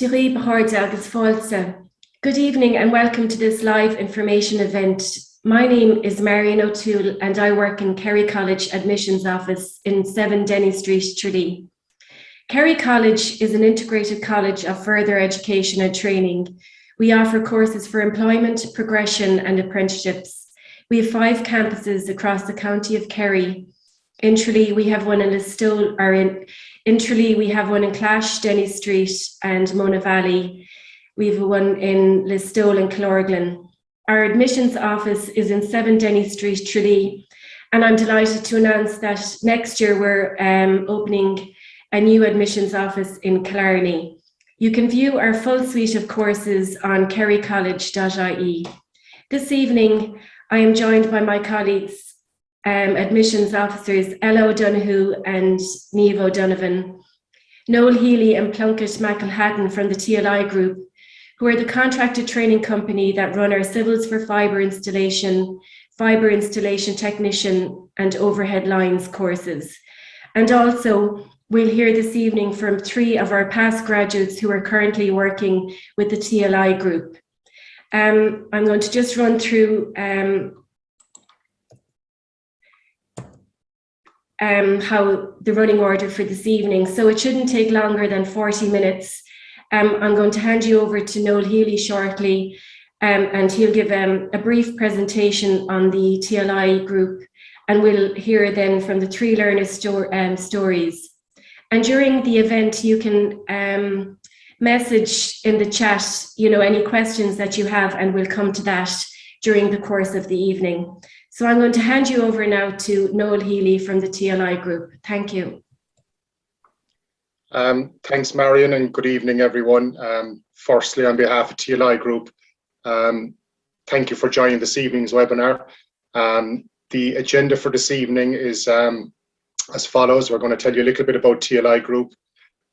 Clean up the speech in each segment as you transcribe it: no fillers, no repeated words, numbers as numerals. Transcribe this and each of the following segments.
Thierry Bahard agus Fáilte. Good evening and welcome to this live information event. My name is Marion O'Toole and I work in Kerry College Admissions Office in 7 Denny Street, Tralee. Kerry College is an integrated college of further education and training. We offer courses for employment, progression and apprenticeships. We have 5 campuses across the county of Kerry. In Tralee, we have one in Listowel, in Tralee, we have one in Clash, Denny Street and Mona Valley. We have one in Listowel and Clorglen. Our admissions office is in 7 Denny Street, Tralee, and I'm delighted to announce that next year we're opening a new admissions office in Killarney. You can view our full suite of courses on kerrycollege.ie. This evening, I am joined by my colleagues, admissions officers Ella O'Donoghue and Niamh O'Donovan, Noel Healy and Plunkett McElhatton from the TLI Group, who are the contracted training company that run our Civils for Fibre installation, Fibre installation technician and overhead lines courses. And also, we'll hear this evening from 3 of our past graduates who are currently working with the TLI Group. I'm going to just run through how the running order for this evening. So it shouldn't take longer than 40 minutes. I'm going to hand you over to Noel Healy shortly, and he'll give a brief presentation on the TLI Group, and we'll hear then from the 3 learners' stories. And during the event, you can message in the chat, any questions that you have, and we'll come to that during the course of the evening. So I'm going to hand you over now to Noel Healy from the TLI Group. Thank you. Thanks, Marion, and good evening, everyone. Firstly, on behalf of TLI Group, thank you for joining this evening's webinar. The agenda for this evening is as follows. We're going to tell you a little bit about TLI Group,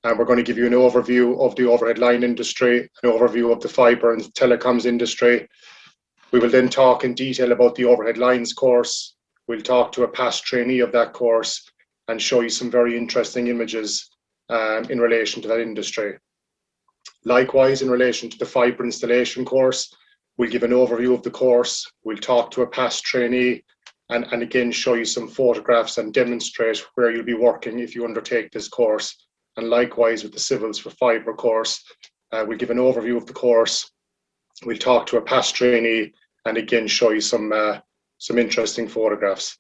and we're going to give you an overview of the overhead line industry, an overview of the fibre and telecoms industry. We will then talk in detail about the overhead lines course. We'll talk to a past trainee of that course and show you some very interesting images in relation to that industry. Likewise, in relation to the fibre installation course, we'll give an overview of the course. We'll talk to a past trainee and again show you some photographs and demonstrate where you'll be working if you undertake this course. And likewise with the Civils for Fibre course, we'll give an overview of the course. We'll talk to a past trainee and again show you some interesting photographs.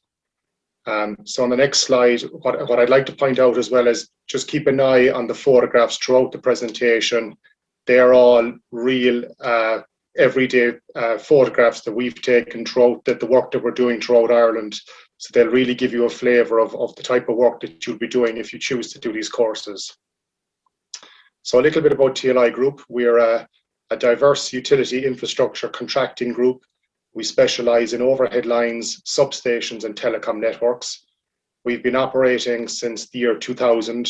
So on the next slide, what I'd like to point out as well is just keep an eye on the photographs throughout the presentation. They're all real, everyday photographs that we've taken throughout the work that we're doing throughout Ireland. So they'll really give you a flavour of the type of work that you'll be doing if you choose to do these courses. So a little bit about TLI Group. We're a diverse utility infrastructure contracting group. We specialise in overhead lines, substations and telecom networks. We've been operating since the year 2000.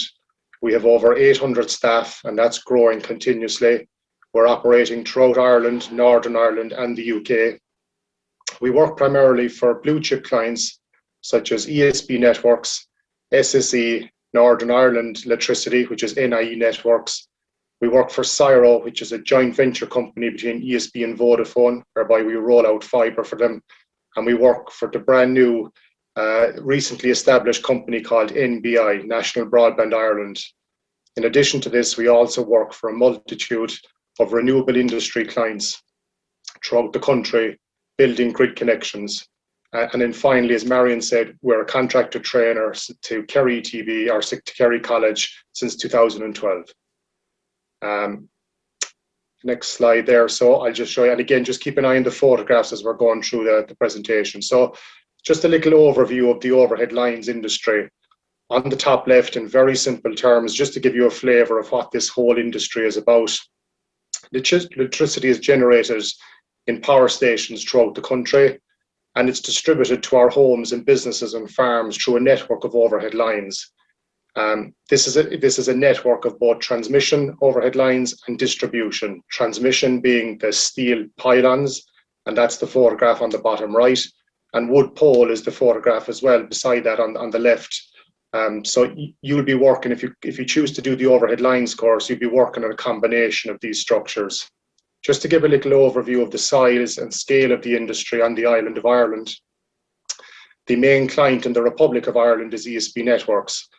We have over 800 staff and that's growing continuously. We're operating throughout Ireland, Northern Ireland and the UK. We work primarily for blue chip clients such as ESB Networks, SSE, Northern Ireland Electricity, which is NIE Networks. We work for Cyro, which is a joint venture company between ESB and Vodafone, whereby we roll out fibre for them. And we work for the brand new, recently established company called NBI, National Broadband Ireland. In addition to this, we also work for a multitude of renewable industry clients throughout the country, building grid connections. And then finally, as Marion said, we're a contractor trainer to Kerry ETB or to Kerry College since 2012. Next slide there. So I'll just show you, and again, just keep an eye on the photographs as we're going through the presentation. So just a little overview of the overhead lines industry. On the top left, in very simple terms, just to give you a flavour of what this whole industry is about. Electricity is generated in power stations throughout the country, and it's distributed to our homes and businesses and farms through a network of overhead lines. This is a network of both transmission overhead lines and distribution. Transmission being the steel pylons, and that's the photograph on the bottom right. And wood pole is the photograph as well beside that on the left. So you'll be working, if you choose to do the overhead lines course, you'll be working on a combination of these structures. Just to give a little overview of the size and scale of the industry on the island of Ireland, the main client in the Republic of Ireland is ESB Networks.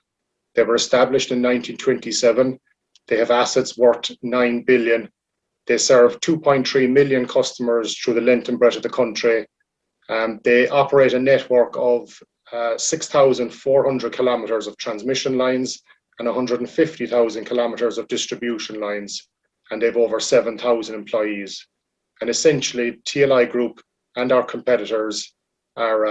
They were established in 1927. They have assets worth 9 billion. They serve 2.3 million customers through the length and breadth of the country. They operate a network of 6,400 kilometres of transmission lines and 150,000 kilometres of distribution lines. And they have over 7,000 employees. And essentially, TLI Group and our competitors are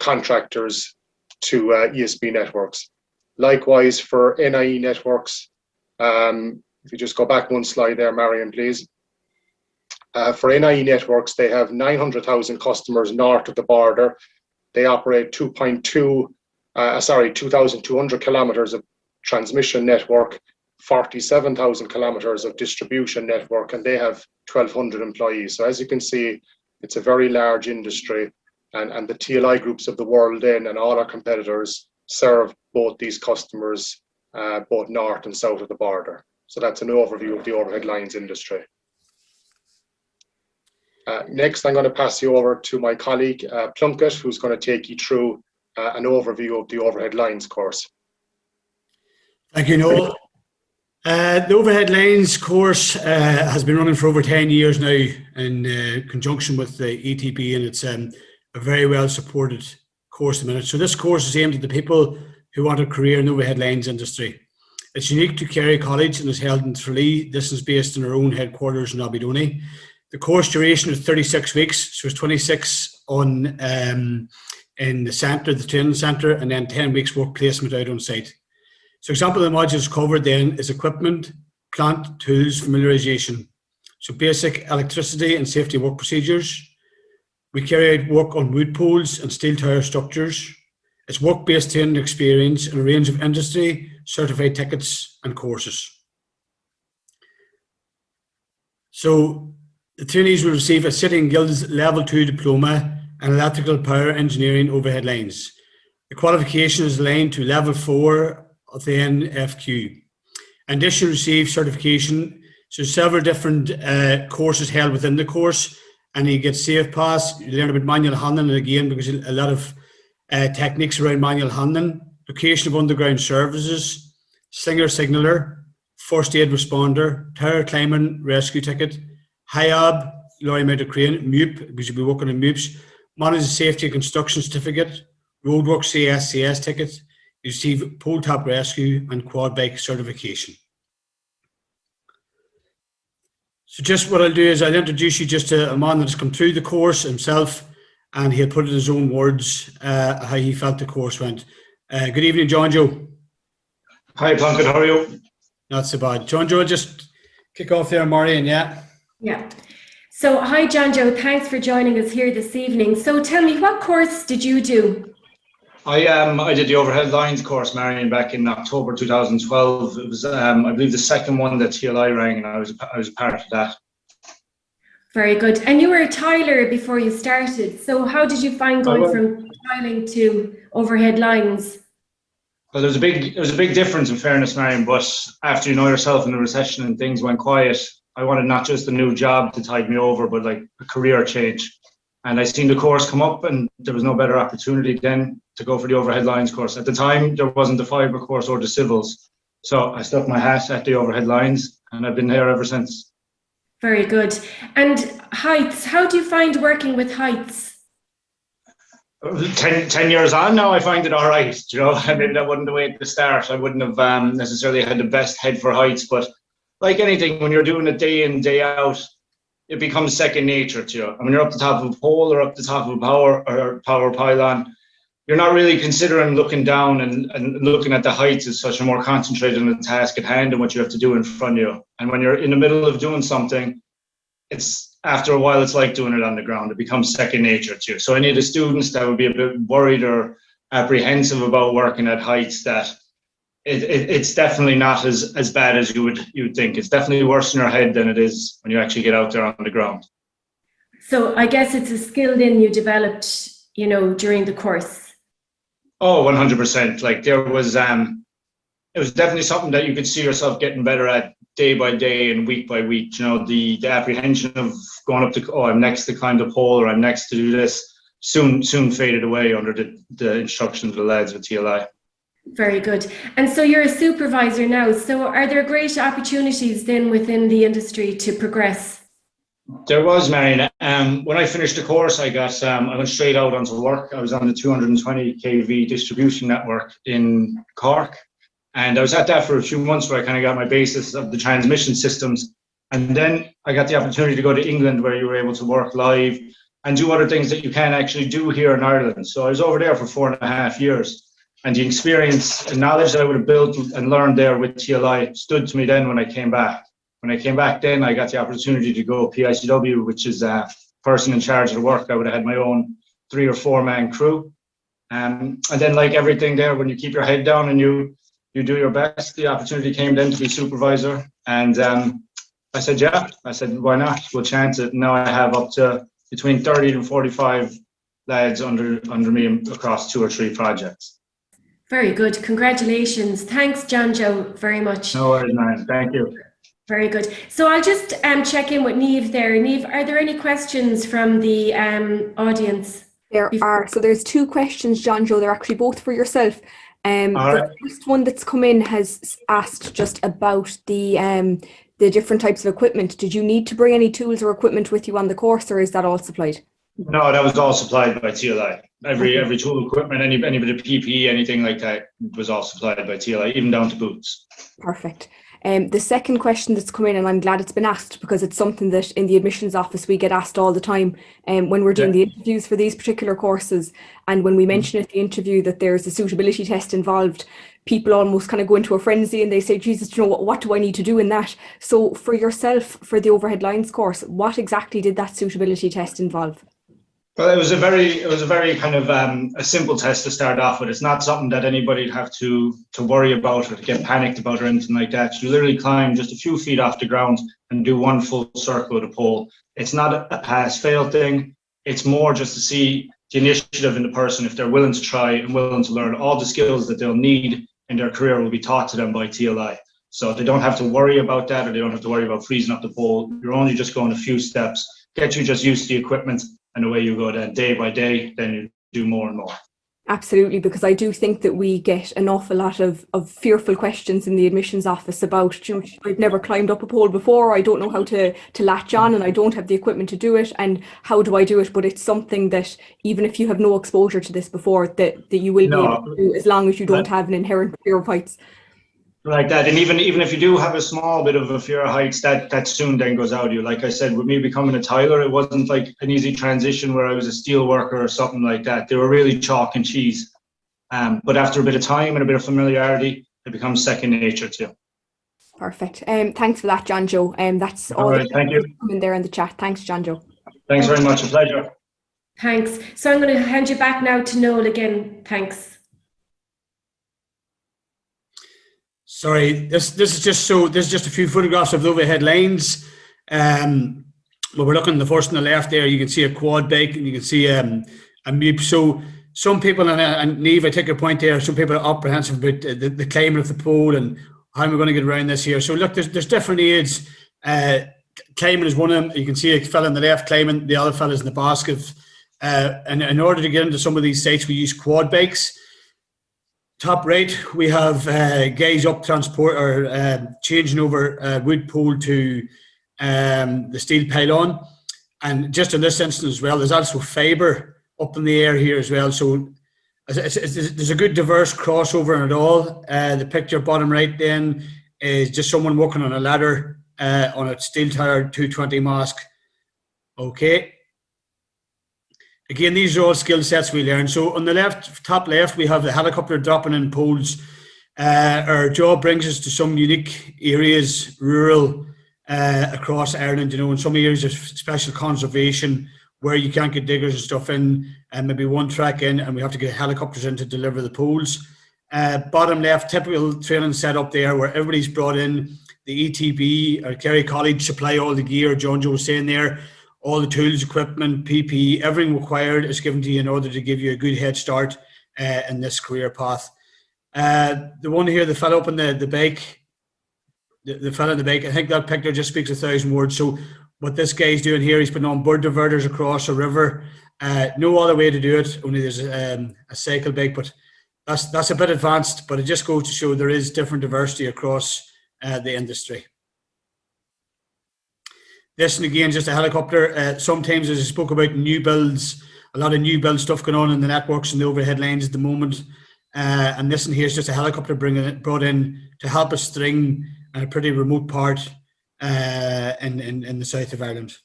contractors to ESB Networks. Likewise, for NIE Networks, if you just go back one slide there, Marion, please. For NIE Networks, they have 900,000 customers north of the border. They operate 2,200 kilometres of transmission network, 47,000 kilometres of distribution network, and they have 1,200 employees. So as you can see, it's a very large industry, and the TLI groups of the world then and all our competitors serve both these customers, both north and south of the border. So that's an overview of the overhead lines industry. Next, I'm going to pass you over to my colleague, Plunkett, who's going to take you through an overview of the overhead lines course. Thank you, Noel. The overhead lines course has been running for over 10 years now in conjunction with the ETB, and it's a very well supported course at the minute. So this course is aimed at the people who want a career in the overhead lines industry. It's unique to Kerry College and is held in Tralee. This is based in our own headquarters in Aberdeen. The course duration is 36 weeks, so it's 26 in the centre, the training centre, and then 10 weeks work placement out on site. So example of the modules covered then is equipment, plant, tools, familiarisation. So basic electricity and safety work procedures. We carry out work on wood poles and steel tower structures. It's work-based training experience and a range of industry, certified tickets and courses. So the trainees will receive a City and Guilds Level 2 diploma and electrical power engineering overhead lines. The qualification is aligned to Level 4 of the NFQ. In addition, receive certification. So several different courses held within the course, and you get Safe Pass, you learn about manual handling again, because a lot of techniques around manual handling, location of underground services, Singer Signaller, First Aid Responder, Tower Climbing Rescue Ticket, HIAB, Lorry Mounted Crane, MUP, because you'll be working in MUPs, Managed Safety and Construction Certificate, Roadwork CSCS Ticket, you receive Pole Top Rescue and Quad Bike Certification. So just what I'll do is I'll introduce you just to a man that has come through the course himself, and he'll put it in his own words how he felt the course went. Good evening, John Joe. Hi, Plunkett, how are you? Not so bad. John Joe, just kick off there, Marion, yeah? Yeah. So hi, John Joe, thanks for joining us here this evening. So tell me, what course did you do? I did the overhead lines course, Marion, back in October 2012. It was, I believe, the second one that TLI rang, and I was a part of that. Very good. And you were a tiler before you started. So how did you find going from tiling to overhead lines? Well, there was a big difference, in fairness, Marion. But after you know yourself in the recession and things went quiet, I wanted not just a new job to tide me over, but like a career change. And I seen the course come up, and there was no better opportunity then to go for the overhead lines course. At the time, there wasn't the Fibre course or the civils. So I stuck my hat at the overhead lines, and I've been there ever since. Very good. And heights, how do you find working with heights? 10 years on now, I find it all right. You know, maybe that wasn't the way at the start. I wouldn't have necessarily had the best head for heights, but like anything, when you're doing it day in, day out, it becomes second nature to you. And when you're up the top of a pole or up the top of a power pylon, you're not really considering looking down and looking at the heights as such. You're more concentrated on the task at hand and what you have to do in front of you. And when you're in the middle of doing something, it's after a while, it's like doing it on the ground. It becomes second nature to you. So any of the students that would be a bit worried or apprehensive about working at heights, that it's definitely not as bad as you would think. It's definitely worse in your head than it is when you actually get out there on the ground. So I guess it's a skill then you developed, you know, during the course. Oh, 100%. Like there was, it was definitely something that you could see yourself getting better at day by day and week by week. You know, the apprehension of going up to, oh, I'm next to climb the pole or I'm next to do this soon faded away under the instructions of the lads with TLI. Very good. And so you're a supervisor now. So are there great opportunities then within the industry to progress? There was, Marion. When I finished the course, I went straight out onto work. I was on the 220 kV distribution network in Cork. And I was at that for a few months where I kind of got my basis of the transmission systems. And then I got the opportunity to go to England where you were able to work live and do other things that you can actually do here in Ireland. So I was over there for 4.5 years. And the experience and knowledge that I would have built and learned there with TLI stood to me then when I came back. When I came back then, I got the opportunity to go PICW, which is a person in charge of the work. I would have had my own 3 or 4 man crew. And then like everything there, when you keep your head down and you do your best, the opportunity came then to be supervisor. And I said, yeah, I said, why not? We'll chance it. Now I have up to between 30 and 45 lads under me across 2 or 3 projects. Very good. Congratulations. Thanks, John Joe, very much. No worries, man. Thank you. Very good. So I'll just check in with Niamh there. Niamh, are there any questions from the audience? There are. So there's 2 questions, John Joe. They're actually both for yourself. The first one that's come in has asked just about the different types of equipment. Did you need to bring any tools or equipment with you on the course, or is that all supplied? No, that was all supplied by TLI. Every tool, equipment, any bit of PPE, anything like that was all supplied by TLI, even down to boots. Perfect. The second question that's come in, and I'm glad it's been asked because it's something that in the admissions office we get asked all the time when we're doing the interviews for these particular courses. And when we mention at the interview that there's a suitability test involved, people almost kind of go into a frenzy and they say, Jesus, you know, what do I need to do in that? So for yourself, for the overhead lines course, what exactly did that suitability test involve? Well, it was a very kind of a simple test to start off with. It's not something that anybody'd have to worry about or to get panicked about or anything like that. You literally climb just a few feet off the ground and do 1 full circle of the pole. It's not a pass-fail thing. It's more just to see the initiative in the person. If they're willing to try and willing to learn, all the skills that they'll need in their career will be taught to them by TLI. So they don't have to worry about that, or they don't have to worry about freezing up the pole. You're only just going a few steps, get you just used to the equipment, and away you go then day by day, then you do more and more. Absolutely, because I do think that we get an awful lot of fearful questions in the admissions office about, you know, I've never climbed up a pole before, I don't know how to latch on, and I don't have the equipment to do it, and how do I do it? But it's something that even if you have no exposure to this before, that you will be able to do, as long as you don't have an inherent fear of heights. Like that, and even if you do have a small bit of a fear of heights, that soon then goes out of you. Like I said, with me becoming a tiler, it wasn't like an easy transition where I was a steel worker or something like that. They were really chalk and cheese. But after a bit of time and a bit of familiarity, it becomes second nature too. Perfect. Thanks for that, John Joe. That's all right, thank you. Coming there in the chat. Thanks, John Joe. Thanks very much. A pleasure. Thanks. So I'm going to hand you back now to Noel again. Thanks. Sorry, this is just a few photographs of the overhead lines. Well, we're looking the first on the left there. You can see a quad bike, and you can see a MUP. So some people, and Niamh, I take your point there. Some people are apprehensive about the climbing of the pole and how am I going to get around this here. So look, there's different aids. Climbing is one of them. You can see a fella on the left climbing, the other fella's in the basket. And in order to get into some of these sites, we use quad bikes. Top right, we have guys up transport or changing over wood pole to the steel pylon. And just in this instance as well, there's also fibre up in the air here as well. So there's a good diverse crossover in it all. The picture bottom right then is just someone working on a ladder on a steel tower 220 mask. Okay. Again, these are all skill sets we learn. So on the left, top left, we have the helicopter dropping in poles. Our job brings us to some unique areas, rural, across Ireland, you know, in some areas of special conservation where you can't get diggers and stuff in, and maybe one track in, and we have to get helicopters in to deliver the poles. Bottom left, typical training setup there where everybody's brought in. The ETB or Kerry College supply all the gear, John Joe was saying there. All the tools, equipment, PPE, everything required is given to you in order to give you a good head start in this career path. The one here, the fellow up in the bike, the fellow in the bike, I think that picture just speaks 1,000 words. So what this guy's doing here, he's putting on bird diverters across a river. No other way to do it, only there's a cycle bike, but that's a bit advanced, but it just goes to show there is different diversity across the industry. This, and again, just a helicopter. Sometimes, as I spoke about, new builds, a lot of new build stuff going on in the networks and the overhead lines at the moment. And this one here is just a helicopter brought in to help us string a pretty remote part in the south of Ireland.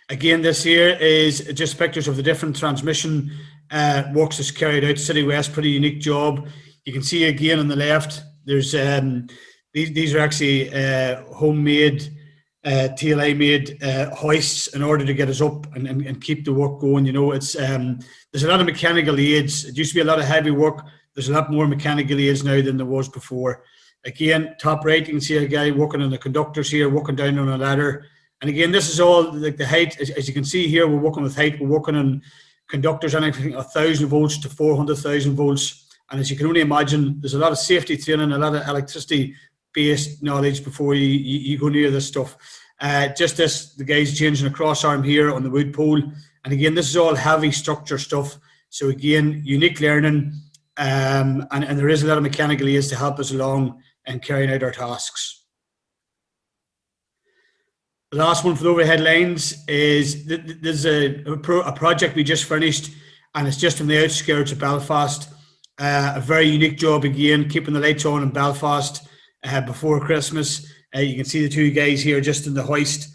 Again, this here is just pictures of the different transmission works that's carried out. City West, pretty unique job. You can see again on the left, there's these are actually homemade, TLI-made hoists in order to get us up and keep the work going. You know, it's there's a lot of mechanical aids. It used to be a lot of heavy work. There's a lot more mechanical aids now than there was before. Again, top right, you can see a guy working on the conductors here, working down on a ladder. And again, this is all like the height. As you can see here, we're working with height. We're working on conductors, anything 1,000 volts to 400,000 volts. And as you can only imagine, there's a lot of safety training, a lot of electricity-based knowledge before you go near this stuff. Just this, the guy's changing a cross arm here on the wood pole. And again, this is all heavy structure stuff. So again, unique learning. And there is a lot of mechanical aids to help us along in carrying out our tasks. The last one for the overhead lines is there's a project we just finished, and it's just on the outskirts of Belfast. A very unique job again, keeping the lights on in Belfast before Christmas. You can see the two guys here just in the hoist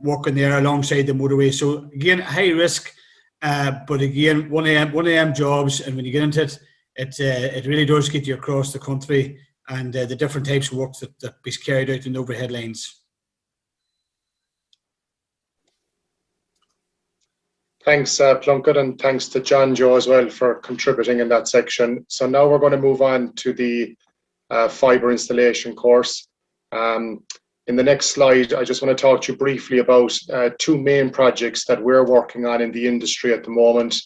working there alongside the motorway. So again, high risk, but again, one of them jobs, and when you get into it, it really does get you across the country and the different types of work that is carried out in the overhead lines. Thanks, Plunkett, and thanks to John Joe as well for contributing in that section. So now we're going to move on to the fibre installation course. In the next slide, I just want to talk to you briefly about two main projects that we're working on in the industry at the moment.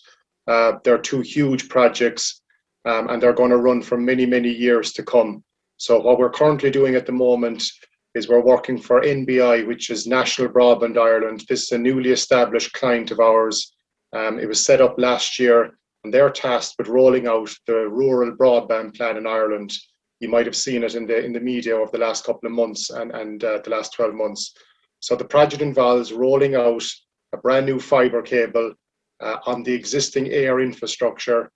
They're two huge projects, and they're going to run for many, many years to come. So what we're currently doing at the moment is we're working for NBI, which is National Broadband Ireland. This is a newly established client of ours. It was set up last year, and they're tasked with rolling out the rural broadband plan in Ireland. You might have seen it in the media over the last couple of months and the last 12 months. So the project involves rolling out a brand new fibre cable on the existing air infrastructure.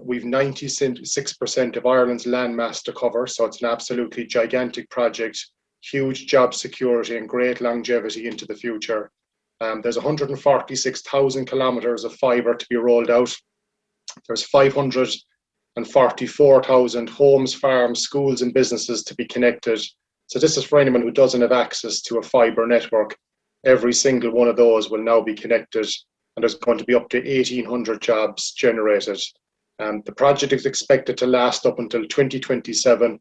We've 96% of Ireland's landmass to cover, so it's an absolutely gigantic project. Huge job security and great longevity into the future. There's 146,000 kilometres of fibre to be rolled out. There's 544,000 homes, farms, schools and businesses to be connected. So this is for anyone who doesn't have access to a fibre network. Every single one of those will now be connected, and there's going to be up to 1,800 jobs generated. The project is expected to last up until 2027.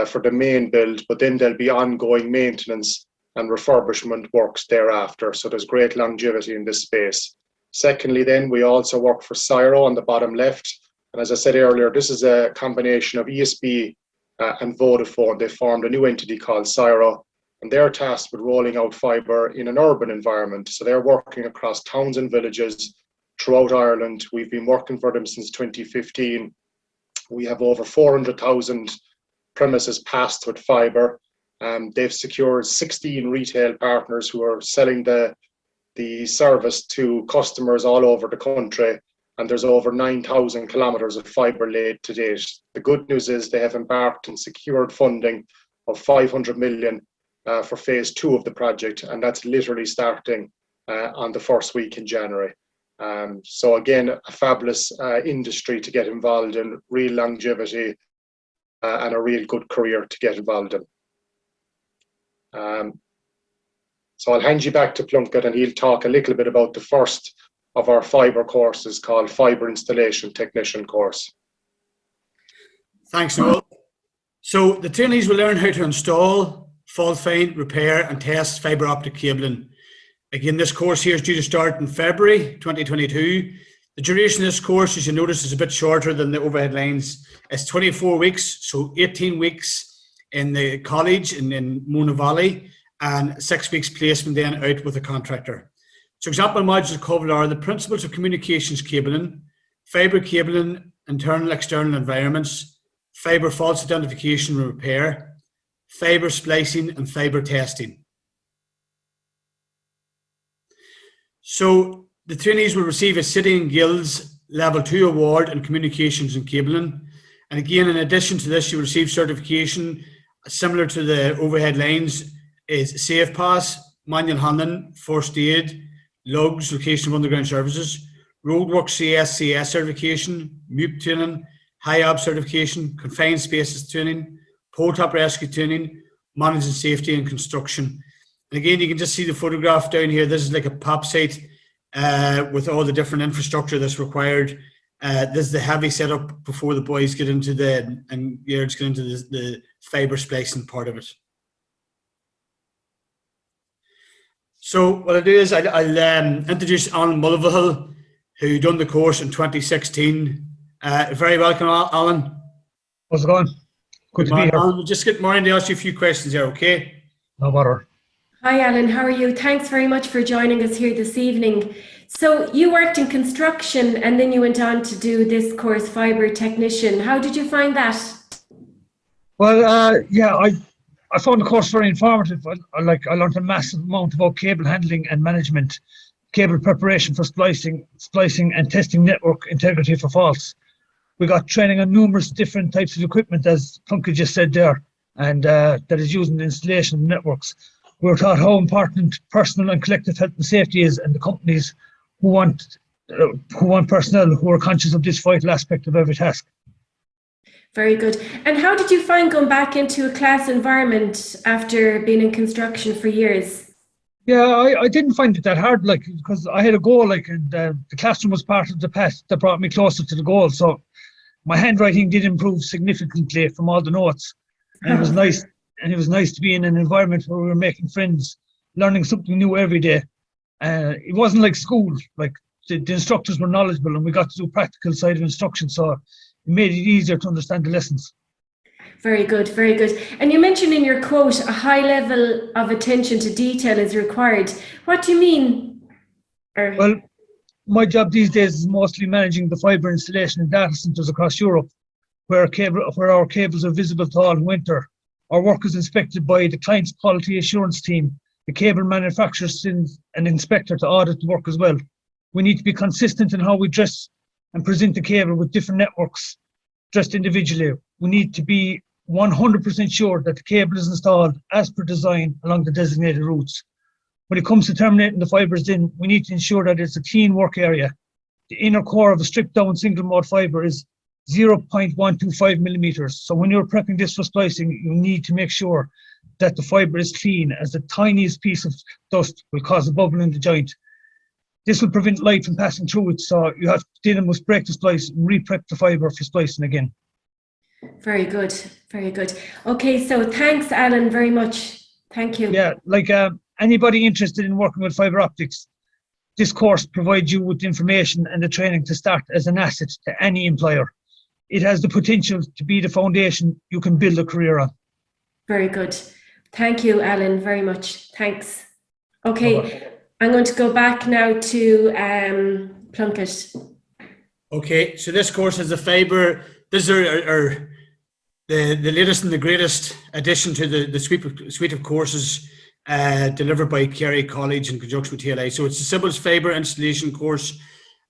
For the main build, but then there'll be ongoing maintenance and refurbishment works thereafter. So there's great longevity in this space. Secondly, then we also work for Cyro on the bottom left. And as I said earlier, this is a combination of ESB and Vodafone. They formed a new entity called Cyro, and they're tasked with rolling out fibre in an urban environment. So they're working across towns and villages throughout Ireland. We've been working for them since 2015. We have over 400,000 premises passed with fibre. They've secured 16 retail partners who are selling the service to customers all over the country, and there's over 9,000 kilometres of fibre laid to date. The good news is they have embarked and secured funding of 500 million for phase 2 of the project, and that's literally starting on the first week in January. So again, a fabulous industry to get involved in, real longevity, and a real good career to get involved in. So I'll hand you back to Plunkett, and he'll talk a little bit about the first of our fibre courses called Fibre Installation Technician course. Thanks, Noel. So the trainees will learn how to install, fault find, repair and test fibre optic cabling. Again, this course here is due to start in February 2022. The duration of this course, as you notice, is a bit shorter than the overhead lines. It's 24 weeks, so 18 weeks in the college in Mona Valley and 6 weeks placement then out with a contractor. So example modules covered are the principles of communications cabling, fibre cabling, internal, external environments, fibre faults identification and repair, fibre splicing and fibre testing. So the trainees will receive a City and Guilds Level 2 award in communications and cabling. And again, in addition to this, you will receive certification similar to the overhead lines is Safe Pass, manual handling, first aid, lugs, location of underground services, roadwork CSCS certification, MUP training, HIAB certification, confined spaces training, pole top rescue training, managing safety and construction. And again, you can just see the photograph down here. This is like a POP site with all the different infrastructure that's required. This is the heavy setup before the boys get into and girls get into the fibre splicing part of it. So what I'll do is I'll introduce Alan Mulvihill, who done the course in 2016. Very welcome, Alan. How's it going? Good to be here. Alan, we'll just get Maureen to ask you a few questions here, okay? No bother. Hi, Alan. How are you? Thanks very much for joining us here this evening. So you worked in construction and then you went on to do this course, Fibre Technician. How did you find that? Well, yeah, I found the course very informative. I learned a massive amount about cable handling and management, cable preparation for splicing and testing network integrity for faults. We got training on numerous different types of equipment, as Plunky just said there, and that is used in the installation of networks. We were taught how important personal and collective health and safety is, and the companies who want personnel who are conscious of this vital aspect of every task. Very good. And how did you find going back into a class environment after being in construction for years? Yeah, I didn't find it that hard, because I had a goal, and the classroom was part of the path that brought me closer to the goal. So my handwriting did improve significantly from all the notes, and it was nice. And it was nice to be in an environment where we were making friends, learning something new every day. It wasn't like school. Like the instructors were knowledgeable, and we got to do practical side of instruction, so it made it easier to understand the lessons. Very good, very good. And you mentioned in your quote, a high level of attention to detail is required. What do you mean? Well, my job these days is mostly managing the fibre installation in data centres across Europe, where our cables are visible to all who enter. Our work is inspected by the client's quality assurance team. The cable manufacturer sends an inspector to audit the work as well. We need to be consistent in how we dress and present the cable with different networks dressed individually. We need to be 100% sure that the cable is installed as per design along the designated routes. When it comes to terminating the fibres in, we need to ensure that it's a clean work area. The inner core of a stripped down single mode fibre is 0.125 millimeters. So when you're prepping this for splicing, you need to make sure that the fibre is clean, as the tiniest piece of dust will cause a bubble in the joint. This will prevent light from passing through it, so you have to then must break the splice and re-prep the fibre for splicing again. Very good, very good. Okay, so thanks, Alan, very much. Thank you. Yeah, anybody interested in working with fibre optics, this course provides you with information and the training to start as an asset to any employer. It has the potential to be the foundation you can build a career on. Very good. Thank you, Alan, very much. Thanks. Okay, I'm going to go back now to Plunkett. Okay, so this course is the Fibre. This is the latest and the greatest addition to the suite of courses delivered by Kerry College in conjunction with TLI. So it's the Civils Fibre installation course.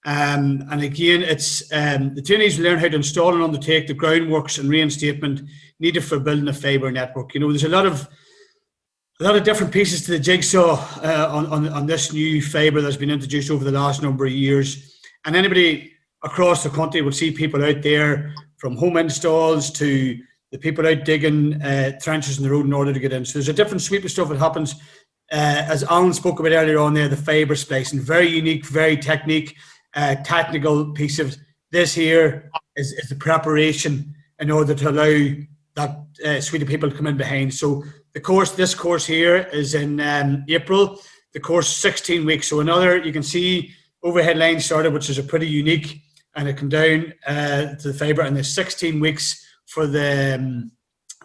And again, it's the trainees learn how to install and undertake the groundworks and reinstatement needed for building a fibre network. You know, there's a lot of different pieces to the jigsaw on this new fibre that's been introduced over the last number of years. And anybody across the country will see people out there, from home installs to the people out digging trenches in the road in order to get in. So there's a different suite of stuff that happens. As Alan spoke about earlier on there, the fibre splicing, very unique, very technical piece of this here is the preparation in order to allow that suite of people to come in behind. So this course here is in April. the course 16 weeks. So another, you can see overhead line started, which is a pretty unique, and it come down to the Fibre, and there's 16 weeks for the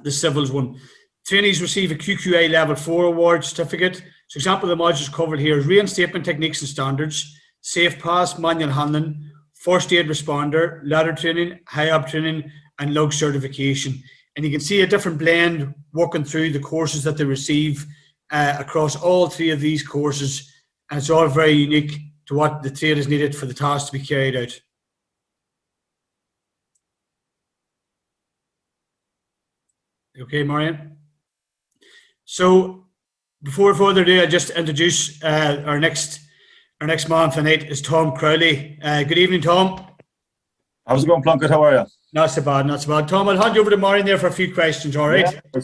civils one. Trainees receive a QQA Level 4 award certificate. So example of the modules covered here is reinstatement techniques and standards, safe pass, manual handling, first aid responder, ladder training, high-up training, and lug certification. And you can see a different blend working through the courses that they receive across all three of these courses. And it's all very unique to what the trade is needed for the task to be carried out. Okay, Marion. So before further ado, I just introduce our next man tonight is Tom Crowley. Good evening, Tom. How's it going, Plunkett? How are you? Not so bad, not so bad. Tom, I'll hand you over to Marion there for a few questions, all right? Yeah.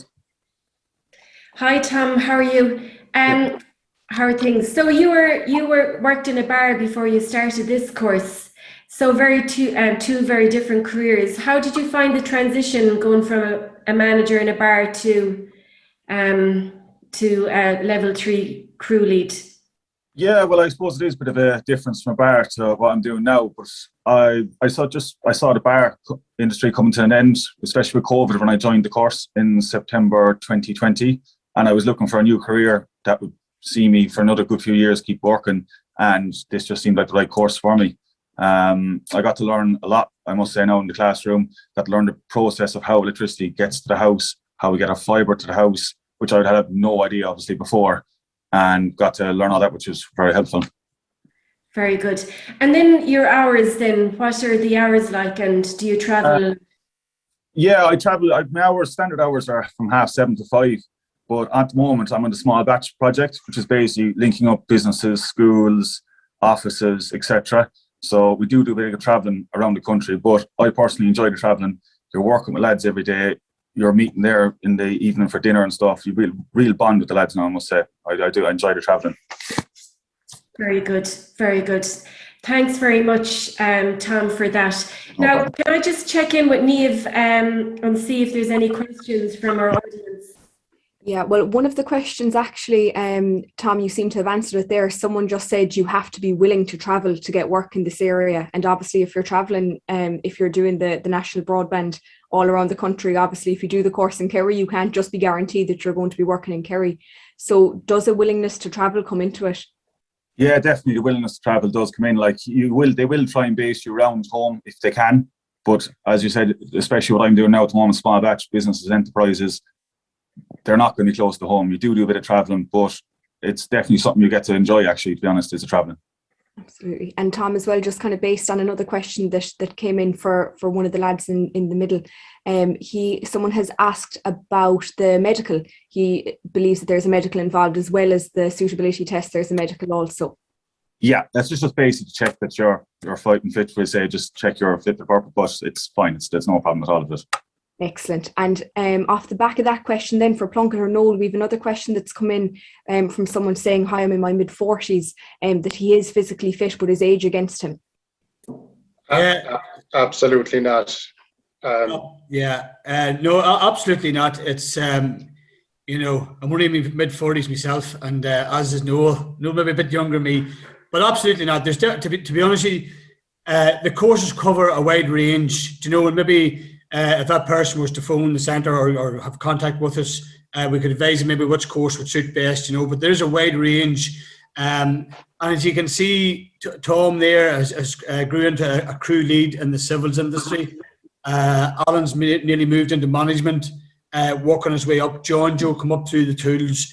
Hi, Tom. How are you? How are things? So you were worked in a bar before you started this course. So two very different careers. How did you find the transition going from a manager in a bar to level 3 crew lead? Yeah, well, I suppose it is a bit of a difference from a bar to what I'm doing now. But I saw the bar industry coming to an end, especially with COVID, when I joined the course in September 2020, and I was looking for a new career that would see me for another good few years keep working, and this just seemed like the right course for me. I got to learn a lot, I must say, now in the classroom. Got to learn the process of how electricity gets to the house, how we get our fibre to the house, which I would have no idea obviously before, and got to learn all that, which was very helpful. Very good. And then your hours then, what are the hours like, and do you travel? Yeah, I travel. My standard hours are from 7:30 to 5, but at the moment I'm on the small batch project, which is basically linking up businesses, schools, offices, etc. So we do a bit of traveling around the country, but I personally enjoy the traveling. You're working with lads every day. You're meeting there in the evening for dinner and stuff. You real bond with the lads now, I must say. I do enjoy the traveling. Very good, very good. Thanks very much, Tom, for that. Now, can I just check in with Niamh and see if there's any questions from our audience? Yeah, well, one of the questions actually, Tom, you seem to have answered it there. Someone just said you have to be willing to travel to get work in this area. And obviously, if you're traveling, if you're doing the national broadband all around the country, obviously, if you do the course in Kerry, you can't just be guaranteed that you're going to be working in Kerry. So does a willingness to travel come into it? Yeah, definitely. The willingness to travel does come in. Like they will try and base you around home if they can. But as you said, especially what I'm doing now at the moment, small batch businesses, enterprises, they're not going to be close to home. You do a bit of traveling, but it's definitely something you get to enjoy, actually, to be honest, is the traveling. Absolutely. And Tom, as well, just kind of based on another question that came in for one of the lads in the middle, someone has asked about the medical. He believes that there's a medical involved, as well as the suitability test, there's a medical also. Yeah, that's just basic to check that you're fighting fit, for say, just check you're fit for purpose, but it's fine. There's no problem at all with it. Excellent. And off the back of that question then, for Plunkett or Noel, we have another question that's come in from someone saying, hi, I'm in my mid-40s, that he is physically fit, but his age against him. Absolutely not. No, absolutely not. It's, I'm only in my mid-40s myself, and as is Noel maybe a bit younger than me, but absolutely not. There's to be honest with you, the courses cover a wide range, and maybe if that person was to phone the centre or have contact with us, we could advise them maybe which course would suit best, but there's a wide range. And as you can see, Tom there has grew into a crew lead in the civils industry. Alan's nearly moved into management, working his way up. Joe come up through the tools.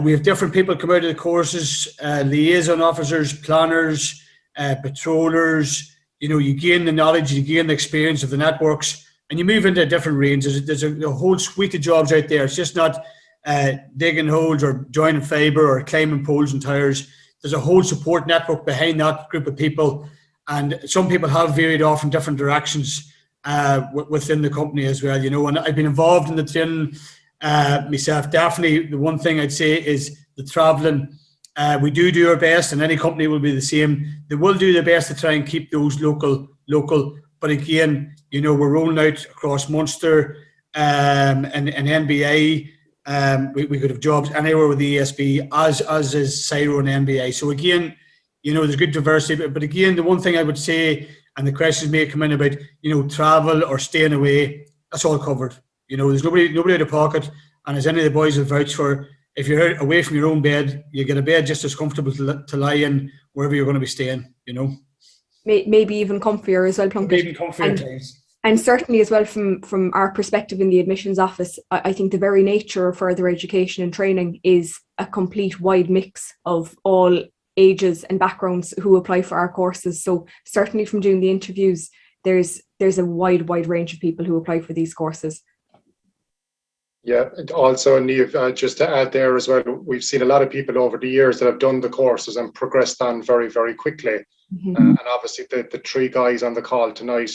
We have different people come out of the courses, liaison officers, planners, patrollers. You gain the knowledge, you gain the experience of the networks, and you move into a different range. There's a whole suite of jobs out there. It's just not digging holes or joining fibre or climbing poles and towers. There's a whole support network behind that group of people, and some people have varied off in different directions within the company as well. And I've been involved in the training myself. Definitely, the one thing I'd say is the travelling. We do our best, and any company will be the same. They will do their best to try and keep those local. But again, we're rolling out across Munster and NBA, We could have jobs anywhere with the ESB, as is CIRO and MBA. So again, there's good diversity. But again, the one thing I would say, and the questions may come in about, travel or staying away, that's all covered. There's nobody out of pocket. And as any of the boys will vouch for, if you're away from your own bed, you get a bed just as comfortable to lie in wherever you're going to be staying, Maybe even comfier as well, Plunkett. Maybe even comfier times. And certainly as well from our perspective in the admissions office, I think the very nature of further education and training is a complete wide mix of all ages and backgrounds who apply for our courses. So certainly from doing the interviews, there's a wide range of people who apply for these courses. Yeah, and also, Niamh, just to add there as well, we've seen a lot of people over the years that have done the courses and progressed on very, very quickly. Mm-hmm. And obviously the three guys on the call tonight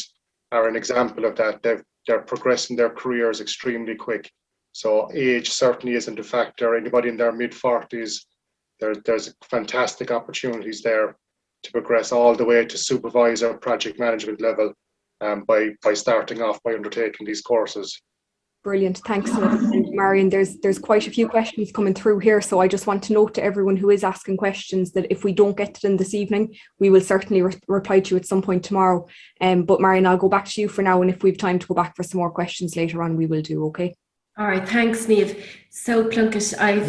are an example of that. They're progressing their careers extremely quick. So age certainly isn't a factor. Anybody in their mid-40s, there's fantastic opportunities there to progress all the way to supervisor, project management level by starting off by undertaking these courses. Brilliant. Thanks, Marion. There's quite a few questions coming through here. So I just want to note to everyone who is asking questions that if we don't get to them this evening, we will certainly reply to you at some point tomorrow. But Marion, I'll go back to you for now. And if we have time to go back for some more questions later on, we will do, okay? All right, thanks, Niamh. So Plunkett, I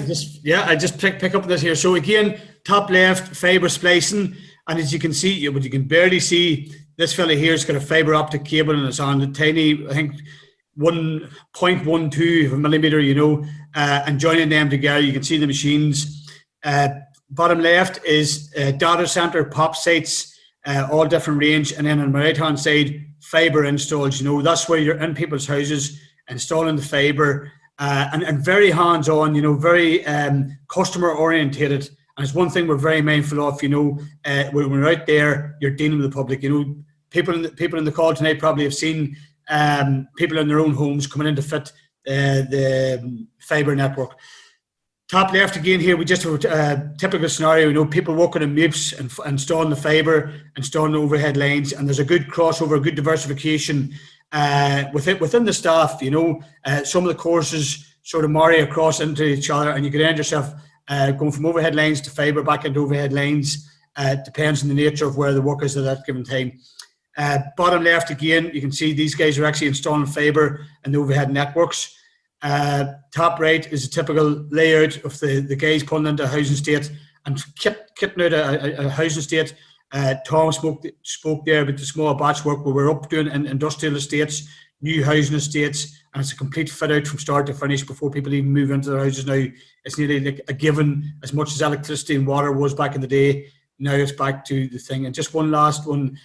just pick up this here. So again, top left, Fibre splicing. And as you can see, but you can barely see, this fella here has got a fibre optic cable and it's on a tiny, I think, 1.12 millimeter, and joining them together, you can see the machines. Bottom left is data center, pop sites, all different range. And then on the right hand side, fibre installs. That's where you're in people's houses installing the fibre, and very hands on, very customer orientated. And it's one thing we're very mindful of, when we're out there, you're dealing with the public. People in the call tonight probably have seen people in their own homes coming in to fit the fibre network. Top left again here, we just have a typical scenario, people working in MIPS and installing the fibre, installing the overhead lines, and there's a good crossover, good diversification within the staff. Some of the courses sort of marry across into each other, and you can end yourself going from overhead lines to fibre back into overhead lines. Depends on the nature of where the work is at that given time. Bottom left again, you can see these guys are actually installing fibre and the overhead networks. Top right is a typical layout of the guys pulling into a housing estate and kitting out a housing estate. Tom spoke there about the small batch work where we're up doing industrial estates, new housing estates, and it's a complete fit out from start to finish before people even move into their houses now. It's nearly like a given, as much as electricity and water was back in the day. Now it's back to the thing. And just one last one.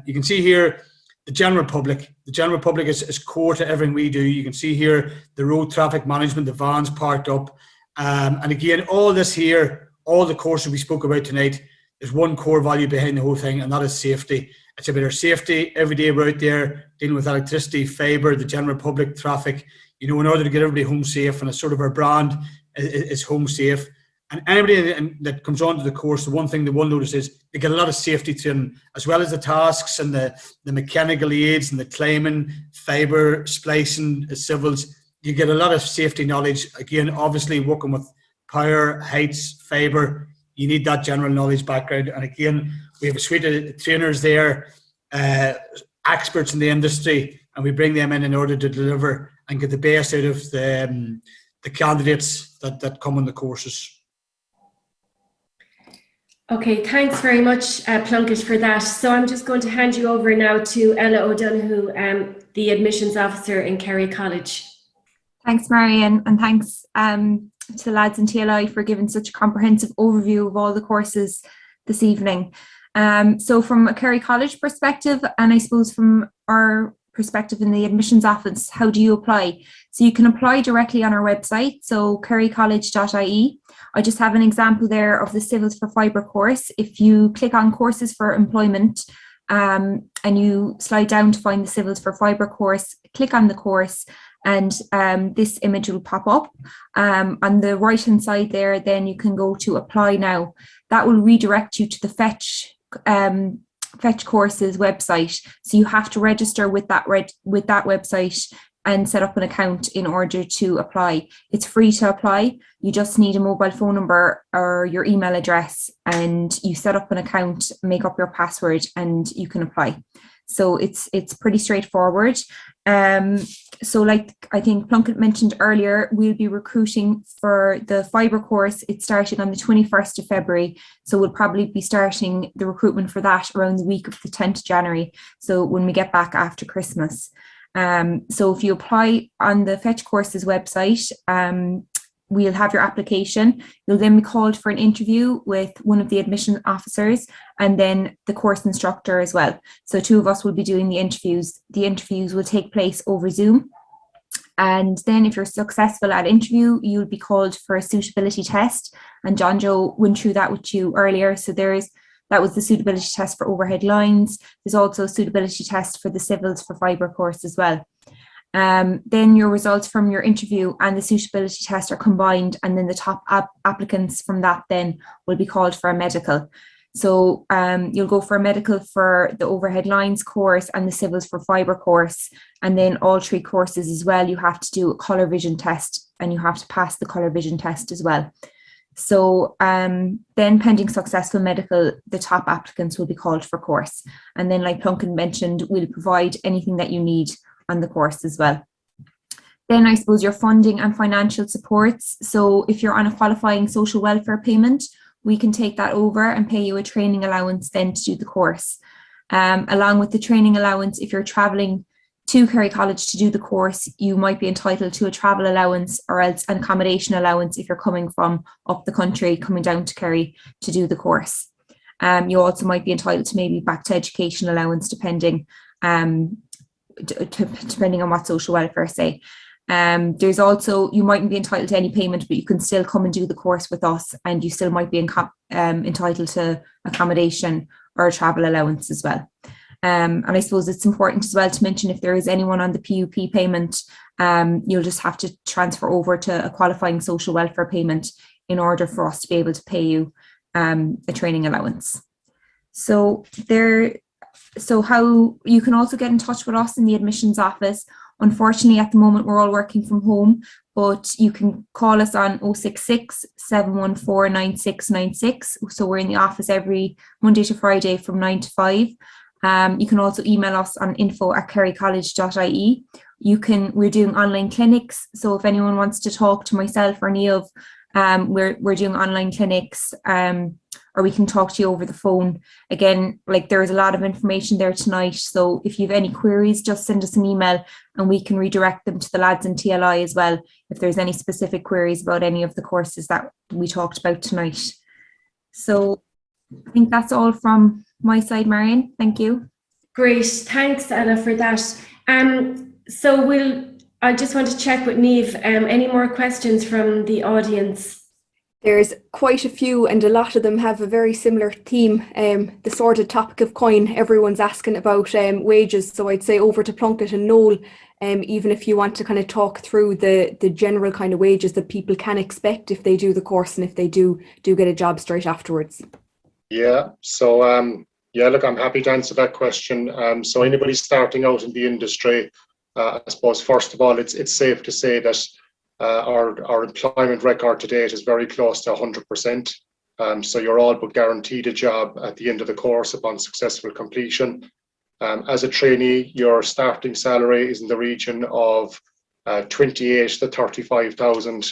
You can see here the general public. The general public is core to everything we do. You can see here the road traffic management, the vans parked up. And again, all this here, all the courses we spoke about tonight, there's one core value behind the whole thing, and that is safety. It's about our safety. Every day we're out there dealing with electricity, fibre, the general public, traffic, in order to get everybody home safe. And it's sort of our brand is home safe. And anybody that comes onto the course, the one thing they will notice is they get a lot of safety training, as well as the tasks and the mechanical aids and the climbing, fibre, splicing, civils. You get a lot of safety knowledge. Again, obviously working with power, heights, fibre, you need that general knowledge background. And again, we have a suite of trainers there, experts in the industry, and we bring them in order to deliver and get the best out of the candidates that come on the courses. Okay, thanks very much, Plunkett, for that. So I'm just going to hand you over now to Ella O'Donoghue, the admissions officer in Kerry College. Thanks, Marion, and thanks to the lads in TLI for giving such a comprehensive overview of all the courses this evening. So from a Kerry College perspective, and I suppose from our perspective in the admissions office, how do you apply? So you can apply directly on our website, so kerrycollege.ie. I just have an example there of the Civils for Fibre course. If you click on Courses for Employment and you slide down to find the Civils for Fibre course, click on the course, and this image will pop up. On the right hand side there, then you can go to Apply Now. That will redirect you to the Fetch Courses website. So you have to register with that website and set up an account in order to apply. It's free to apply. You just need a mobile phone number or your email address, and you set up an account, make up your password, and you can apply. So it's pretty straightforward. So like I think Plunkett mentioned earlier, we'll be recruiting for the Fibre course. It's starting on the 21st of February. So we'll probably be starting the recruitment for that around the week of the 10th of January. So when we get back after Christmas. So if you apply on the Fetch Courses website, we'll have your application. You'll then be called for an interview with one of the admission officers and then the course instructor as well. So two of us will be doing the interviews. The interviews will take place over Zoom. And then if you're successful at interview, you'll be called for a suitability test. And John Joe went through that with you earlier. So that was the suitability test for overhead lines. There's also a suitability test for the civils for Fibre course as well. Then your results from your interview and the suitability test are combined, and then the top applicants from that then will be called for a medical. So you'll go for a medical for the overhead lines course and the civils for Fibre course, and then all three courses as well. You have to do a colour vision test, and you have to pass the colour vision test as well. So then pending successful medical, the top applicants will be called for course. And then like Plunkett mentioned, we'll provide anything that you need on the course as well. Then I suppose your funding and financial supports. So if you're on a qualifying social welfare payment, we can take that over and pay you a training allowance then to do the course. Along with the training allowance, if you're travelling to Kerry College to do the course, you might be entitled to a travel allowance or else an accommodation allowance if you're coming from up the country, coming down to Kerry to do the course. You also might be entitled to maybe back to education allowance depending on what social welfare say. There's also, you mightn't be entitled to any payment, but you can still come and do the course with us, and you still might be entitled to accommodation or a travel allowance as well. And I suppose it's important as well to mention if there is anyone on the PUP payment, you'll just have to transfer over to a qualifying social welfare payment in order for us to be able to pay you a training allowance. So how you can also get in touch with us in the admissions office. Unfortunately, at the moment, we're all working from home, but you can call us on 066 714 9696. So we're in the office every Monday to Friday from 9 to 5. You can also email us on info@kerrycollege.ie. We're doing online clinics. So if anyone wants to talk to myself or Neil, we're doing online clinics, or we can talk to you over the phone. Again, like there is a lot of information there tonight. So if you have any queries, just send us an email and we can redirect them to the lads in TLI as well, if there's any specific queries about any of the courses that we talked about tonight. So I think that's all from my side, Marion. Thank you. Great, thanks Anna for that. So I just want to check with Niamh, any more questions from the audience? There's quite a few, and a lot of them have a very similar theme. The sordid topic of coin, everyone's asking about wages. So I'd say over to Plunkett and Noel, even if you want to kind of talk through the general kind of wages that people can expect if they do the course and if they do get a job straight afterwards. Yeah, so look, I'm happy to answer that question. So anybody starting out in the industry, I suppose first of all, it's safe to say that our employment record to date is very close to 100%. So you're all but guaranteed a job at the end of the course upon successful completion. As a trainee, your starting salary is in the region of 28 to 35,000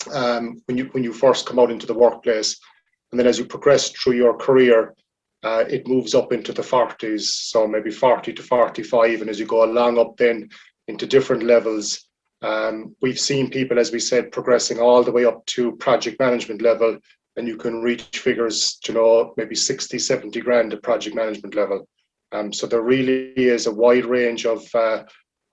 when you first come out into the workplace. And then as you progress through your career, it moves up into the 40s, so maybe 40 to 45, and as you go along up then into different levels. We've seen people, as we said, progressing all the way up to project management level, and you can reach figures, maybe 60, 70 grand at project management level. So there really is a wide range of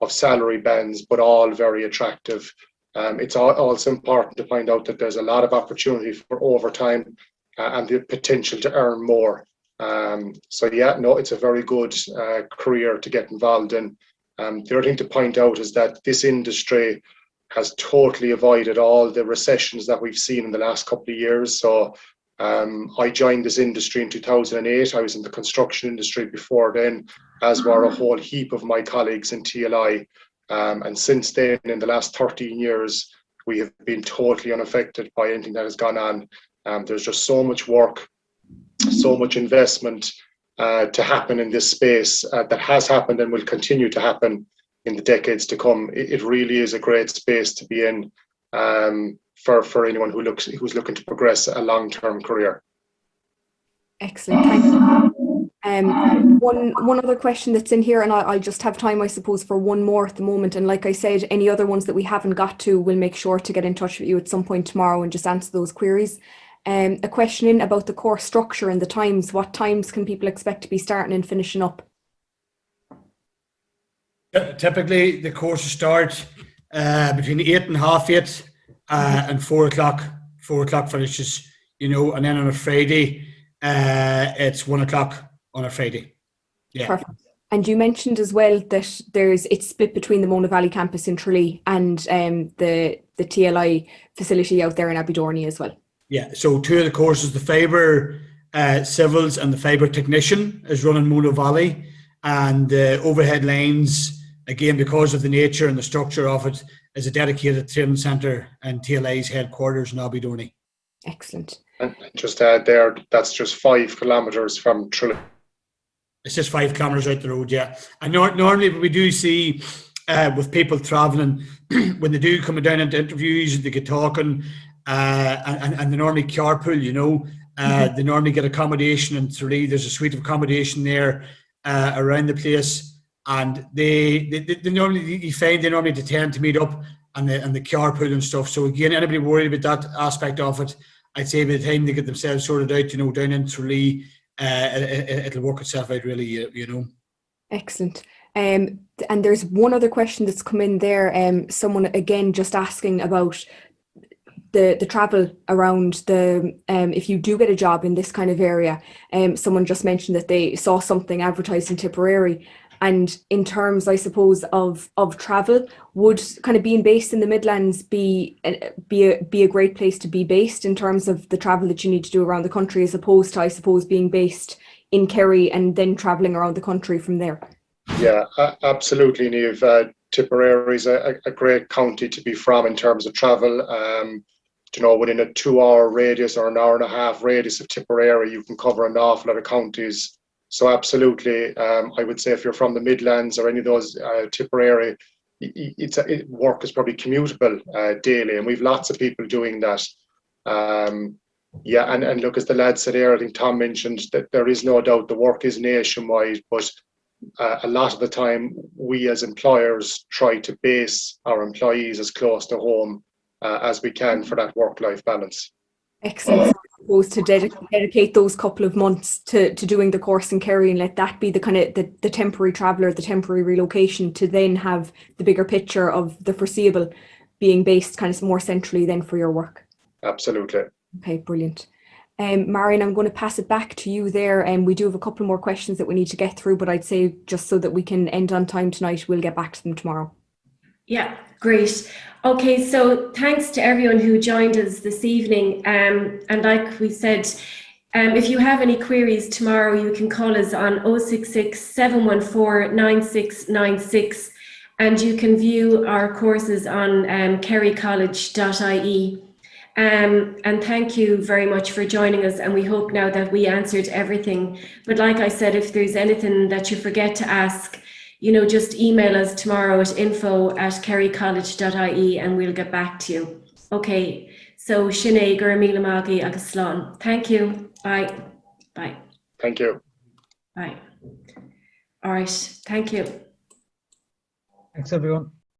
salary bands, but all very attractive. It's also important to find out that there's a lot of opportunity for overtime and the potential to earn more. It's a very good career to get involved in. The other thing to point out is that this industry has totally avoided all the recessions that we've seen in the last couple of years. So I joined this industry in 2008. I was in the construction industry before then, as were a whole heap of my colleagues in TLI. And since then, in the last 13 years, we have been totally unaffected by anything that has gone on. There's just so much work, so much investment to happen in this space that has happened and will continue to happen in the decades to come. It really is a great space to be in for anyone who's looking to progress a long-term career. Excellent, thank you. One other question that's in here, and I'll just have time, I suppose, for one more at the moment. And like I said, any other ones that we haven't got to, we'll make sure to get in touch with you at some point tomorrow and just answer those queries. A question in about the course structure and the times. What times can people expect to be starting and finishing up? Typically, the courses start between 8 and half 8 and 4 o'clock. 4 o'clock finishes, and then on a Friday, it's 1 o'clock on a Friday. Yeah. Perfect. And you mentioned as well that it's split between the Mona Valley campus in Tralee and the TLI facility out there in Abbeydorney as well. Yeah, so 2 of the courses, the Fibre Civils and the Fibre Technician, is run in Mona Valley, and the overhead lines, again, because of the nature and the structure of it, is a dedicated training centre and TLI's headquarters in Abbeydorney. Excellent. And just add there, that's just 5 kilometres from Tralee. It's just 5 kilometres out the road, yeah. And normally we do see with people travelling, when they do come down into interviews, they get talking, and they normally carpool, they normally get accommodation in Tralee. There's a suite of accommodation there around the place, and they normally, you find they normally tend to meet up and the carpool and stuff. So again, anybody worried about that aspect of it, I'd say by the time they get themselves sorted out, down in Tralee, it'll work itself out really, Excellent. And there's one other question that's come in there. Someone again just asking about the travel around if you do get a job in this kind of area. Someone just mentioned that they saw something advertised in Tipperary. And in terms, I suppose, of travel, would kind of being based in the Midlands be a great place to be based in terms of the travel that you need to do around the country, as opposed to, I suppose, being based in Kerry and then travelling around the country from there? Yeah, absolutely, Niamh. Tipperary is a great county to be from in terms of travel. Within a 2-hour radius or an hour and a half radius of Tipperary, you can cover an awful lot of counties. So absolutely, I would say if you're from the Midlands or any of those Tipperary, work is probably commutable daily, and we've lots of people doing that. And look, as the lad said there, I think Tom mentioned that there is no doubt the work is nationwide, but a lot of the time we as employers try to base our employees as close to home as we can for that work-life balance. Excellent. So I suppose to dedicate those couple of months to doing the course in Kerry and let that be the kind of the temporary traveller, the temporary relocation, to then have the bigger picture of the foreseeable being based kind of more centrally then for your work. Absolutely. Okay, brilliant. Marion, I'm going to pass it back to you there. We do have a couple more questions that we need to get through, but I'd say just so that we can end on time tonight, we'll get back to them tomorrow. Yeah, great. Okay, so thanks to everyone who joined us this evening. And like we said, if you have any queries tomorrow, you can call us on 066 714 9696, and you can view our courses on kerrycollege.ie. And thank you very much for joining us, and we hope now that we answered everything. But like I said, if there's anything that you forget to ask, just email us tomorrow at info@kerrycollege.ie and we'll get back to you. Okay, so Sinead gur míle maith agus slán. Thank you. Bye. Bye. Thank you. Bye. All right. Thank you. Thanks, everyone.